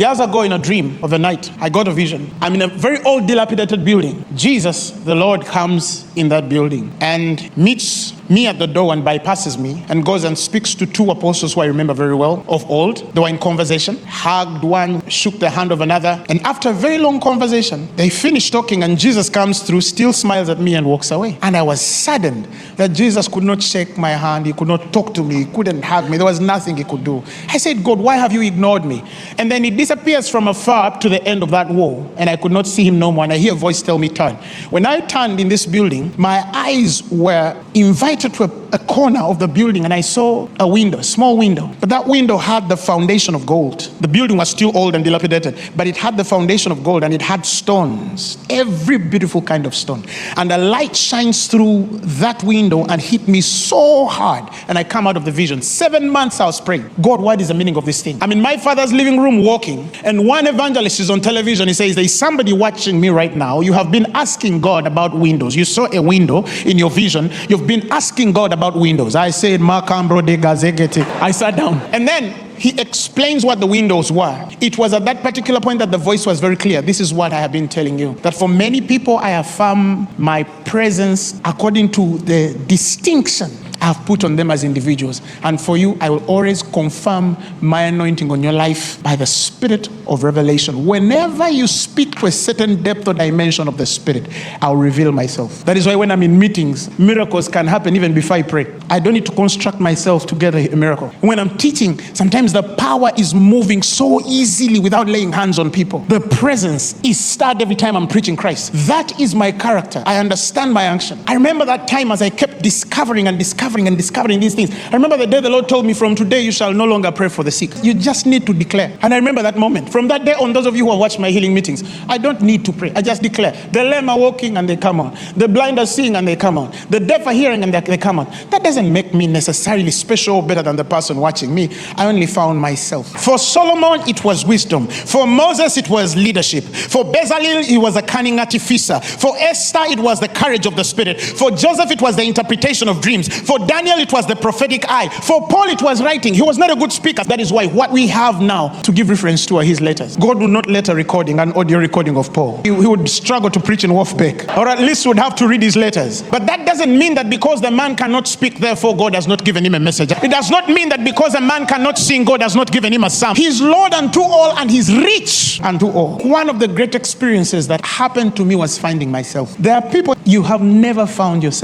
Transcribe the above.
Years ago in a dream of the night, I got a vision. I'm in a very old, dilapidated building. Jesus, the Lord, comes in that building and meets me at the door and bypasses me and goes and speaks to two apostles who I remember very well of old. They were in conversation, hugged one, shook the hand of another. And after a very long conversation, they finished talking and Jesus comes through, still smiles at me and walks away. And I was saddened that Jesus could not shake my hand. He could not talk to me. He couldn't hug me. There was nothing he could do. I said, God, why have you ignored me? And then he disappears from afar up to the end of that wall. And I could not see him no more. And I hear a voice tell me, turn. When I turned in this building, my eyes were invited to a corner of the building and I saw a window, a small window. But that window had the foundation of gold. The building was still old and dilapidated, but it had the foundation of gold and it had stones, every beautiful kind of stone. And the light shines through that window and hit me so hard. And I come out of the vision. 7 months I was praying, God, what is the meaning of this thing? I'm in my father's living room walking and one evangelist is on television. He says, there's somebody watching me right now. You have been asking God about windows. You saw a window in your vision. You've been asking God about windows. I said, I sat down. And then he explains what the windows were. It was at that particular point that the voice was very clear. This is what I have been telling you. That for many people, I affirm my presence according to the distinction I've put on them as individuals. And for you, I will always confirm my anointing on your life by the spirit of revelation. Whenever you speak to a certain depth or dimension of the spirit, I'll reveal myself. That is why when I'm in meetings, miracles can happen even before I pray. I don't need to construct myself to get a miracle. When I'm teaching, sometimes the power is moving so easily without laying hands on people. The presence is stirred every time I'm preaching Christ. That is my character. I understand my action. I remember that time as I kept discovering these things. I remember the day the Lord told me, from today you shall no longer pray for the sick. You just need to declare. And I remember that moment. From that day on, those of you who have watched my healing meetings, I don't need to pray. I just declare. The lame are walking and they come on. The blind are seeing and they come on. The deaf are hearing and they come on. That doesn't make me necessarily special or better than the person watching me. I only found myself. For Solomon, it was wisdom. For Moses, it was leadership. For Bezalel, it was a cunning artificer. For Esther, it was the courage of the spirit. For Joseph, it was the interpretation of dreams. For Daniel, it was the prophetic eye. For Paul, it was writing. He was not a good speaker. That is why what we have now to give reference to are his letters. God would not let an audio recording of Paul. He would struggle to preach in Wolfbeck, or at least would have to read his letters. But that doesn't mean that because the man cannot speak, therefore God has not given him a message. It does not mean that because a man cannot sing, God has not given him a psalm. He's Lord unto all and he's rich unto all. One of the great experiences that happened to me was finding myself. There are people you have never found yourself.